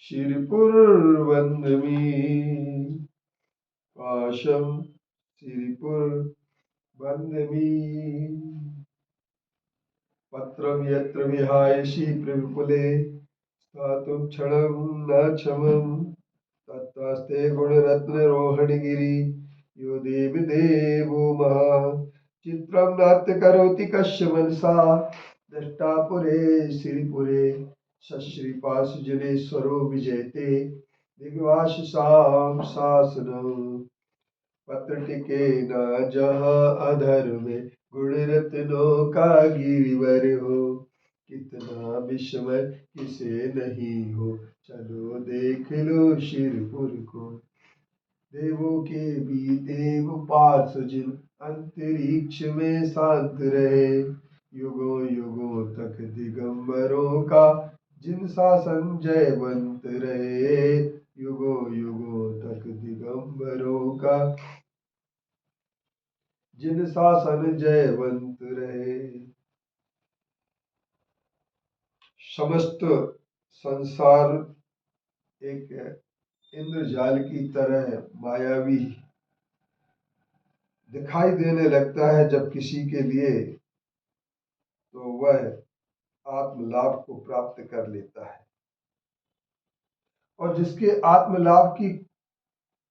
श्रीपुर वंदमी पाशम श्रीपुर वंदमी पत्रम यत्र विहायसि प्रविपुले स्थातुं क्षणं न क्षमम् तत्त्वास्ते गुणरत्नरोहणगिरि यो देवि देवो महान् चित्रं नाट्य करोति कस्य मनसा दृष्टा पुरे श्रीपुरे सश्रीपाशजनेश्वरो विजयते दिग्वासिसां शासनम् पत्र टिके न जहाँ अधर में गुण रत्नों का गिरिवर हो कितना विस्मय किसे नहीं हो चलो देख लो शिरपुर को देवों के भी देव पार्श्व जिन अंतरिक्ष में शांत रहे युगों युगों तक दिगंबरों का जिन शासन जयवंत रहे युगों युगों तक दिगंबरों का जिन शासन जयवंत रहे। समस्त संसार एक इंद्रजाल की तरह मायावी दिखाई देने लगता है जब किसी के लिए, तो वह आत्मलाभ को प्राप्त कर लेता है। और जिसके आत्मलाभ की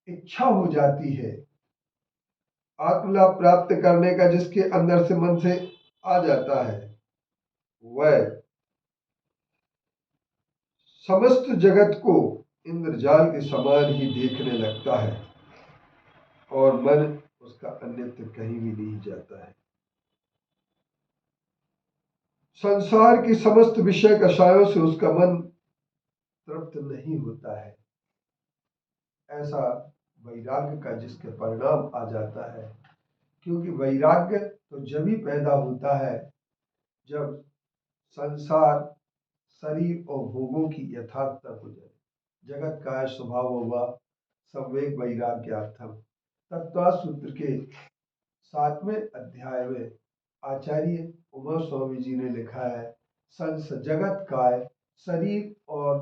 इच्छा हो जाती है, आत्मलाभ प्राप्त करने का जिसके अंदर से मन से आ जाता है, वह समस्त जगत को इंद्रजाल के समान ही देखने लगता है और मन उसका अन्यत्र कहीं भी नहीं जाता है। संसार की समस्त विषय कषायों से उसका मन तृप्त नहीं होता है। ऐसा वैराग्य का जिसके परिणाम आ जाता है, क्योंकि वैराग्य तो जब ही पैदा होता है जब संसार शरीर और भोगों की यथार्थता हो जाए। जगत का स्वभाव होगा संवेग वैराग्यार्थम। तत्व सूत्र के 7वें अध्याय में आचार्य उमा स्वामी जी ने लिखा है, जगत काय शरीर और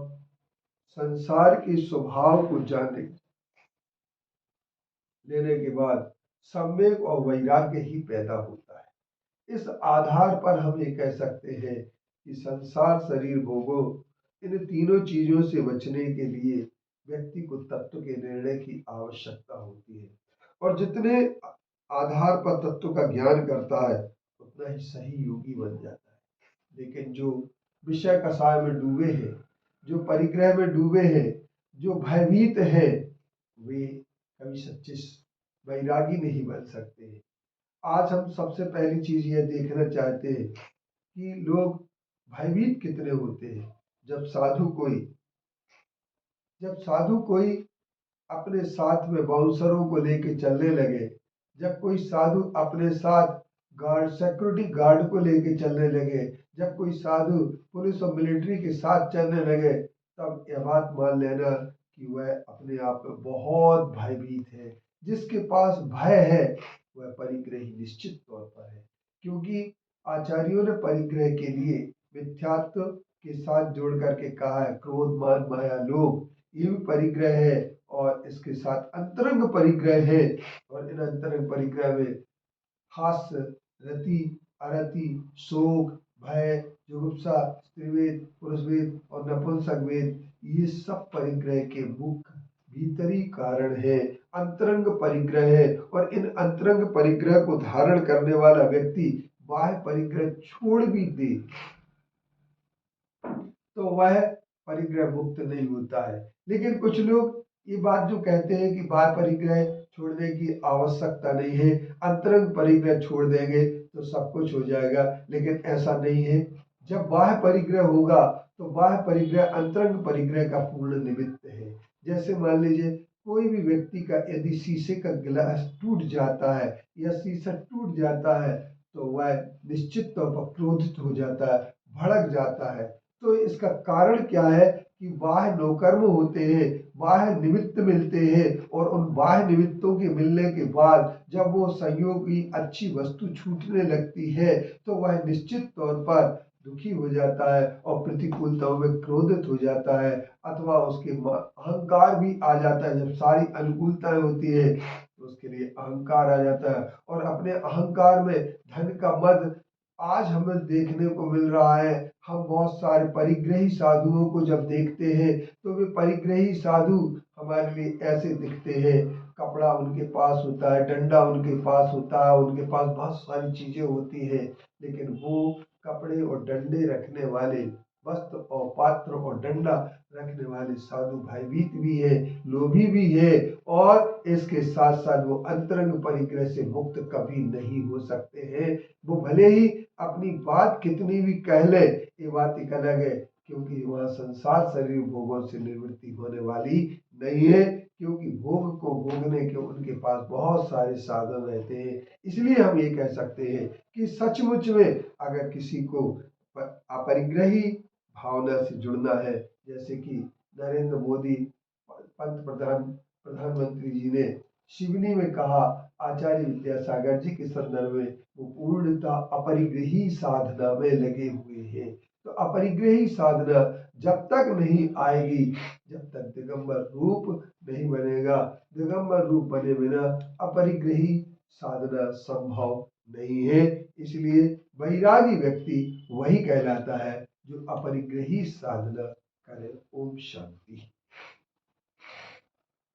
संसार के स्वभाव को जान लेने के बाद सम्यक और वैराग्य ही पैदा होता है। इस आधार पर हम ये कह सकते हैं कि संसार शरीर भोगों इन तीनों चीजों से बचने के लिए व्यक्ति को तत्व के निर्णय की आवश्यकता होती है। और जितने आधार पर तत्व का ज्ञान करता है उतना ही सही योगी बन जाता है। लेकिन जो विषय कषाय में डूबे हैं, जो परिग्रह में डूबे हैं, जो भयभीत हैं, वे कभी सच्चे वैरागी नहीं बन सकते। आज हम सबसे पहली चीज यह देखना चाहते हैं कि लोग भयभीत कितने होते हैं। जब साधु कोई अपने साथ में बाउंसरों को लेके चलने लगे, जब कोई साधु अपने साथ सिक्योरिटी गार्ड को लेके चलने लगे, जब कोई साधु पुलिस और मिलिट्री के साथ चलने लगे, तब यह बात मान लेना कि वह अपने आप में बहुत भयभीत है। जिसके पास भय है वह परिग्रही निश्चित तौर पर है, क्योंकि आचार्यों ने परिग्रह के लिए मिथ्यात्व के साथ जोड़ करके कहा है, क्रोध मान माया लोभ ये भी परिग्रह है और इसके साथ अंतरंग परिग्रह है। और इन अंतरंग परिग्रह में हास्य, रति, अरति, शोक, भय, जुगुप्सा, स्त्रीवेद, पुरुषवेद और नपुंसक वेद, ये सब परिग्रह के मुख्य भीतरी कारण है, अंतरंग परिग्रह है। और इन अंतरंग परिग्रह को धारण करने वाला व्यक्ति बाह्य परिग्रह छोड़ भी दे तो वह परिग्रह मुक्त नहीं होता है। लेकिन कुछ लोग ये बात जो कहते हैं कि बाह्य परिग्रह छोड़ने की आवश्यकता नहीं है, अंतरंग परिग्रह छोड़ देंगे तो सब कुछ हो जाएगा, लेकिन ऐसा नहीं है। जब बाह्य परिग्रह होगा तो बाह्य परिग्रह अंतरंग परिग्रह का पूर्ण निमित्त है। जैसे मान लीजिए कोई भी व्यक्ति का यदि शीशे का गिलास टूट जाता है या शीशा टूट जाता है तो वह निश्चित तौर पर क्रोधित हो जाता है, भड़क जाता है। तो इसका कारण क्या है कि बाह्य नौकर्म होते हैं, बाह्य निमित्त मिलते हैं और उन बाह्य निमित्तों के मिलने के बाद जब वो संयोग की अच्छी वस्तु छूटने लगती है तो वह निश्चित तौर पर दुखी हो जाता है और प्रतिकूलताओं में क्रोधित हो जाता है, अथवा उसके अहंकार भी आ जाता है। जब सारी अनुकूलताएं होती है तो उसके लिए अहंकार आ जाता है, और अपने अहंकार में धन का मद आज हमें देखने को मिल रहा है। हम बहुत सारे परिग्रही साधुओं को जब देखते हैं तो वे परिग्रही साधु हमारे लिए ऐसे दिखते हैं। कपड़ा उनके पास होता है, डंडा उनके पास होता है, उनके पास बहुत सारी चीजें होती है, लेकिन वो कपड़े और डंडे रखने वाले, वस्त्र और पात्र और डंडा रखने वाले साधु भयभीत भी है, लोभी भी है, और इसके साथ साथ वो अंतरंग परिग्रह से मुक्त कभी नहीं हो सकते हैं। वो भले ही अपनी बात कितनी भी कह ले, ये बात एक अलग है, क्योंकि वह संसार शरीर भोगों से निवृत्ति होने वाली नहीं है, क्योंकि भोग को भोगने के उनके पास बहुत सारे साधन रहते हैं। इसलिए हम ये कह सकते हैं कि सचमुच में अगर किसी को अपरिग्रही भावना से जुड़ना है, जैसे कि नरेंद्र मोदी प्रधानमंत्री जी ने शिवनी में कहा, आचार्य विद्यासागर जी के संदर्भ में, वो पूर्णतः अपरिग्रही साधना में लगे हुए हैं। तो अपरिग्रही साधना जब तक नहीं आएगी, जब तक दिगंबर रूप नहीं बनेगा, दिगंबर रूप बने बिना अपरिग्रही साधना संभव नहीं है। इसलिए वैरागी व्यक्ति वही कहलाता है जो अपरिग्रही साधना करे। ओम शांति।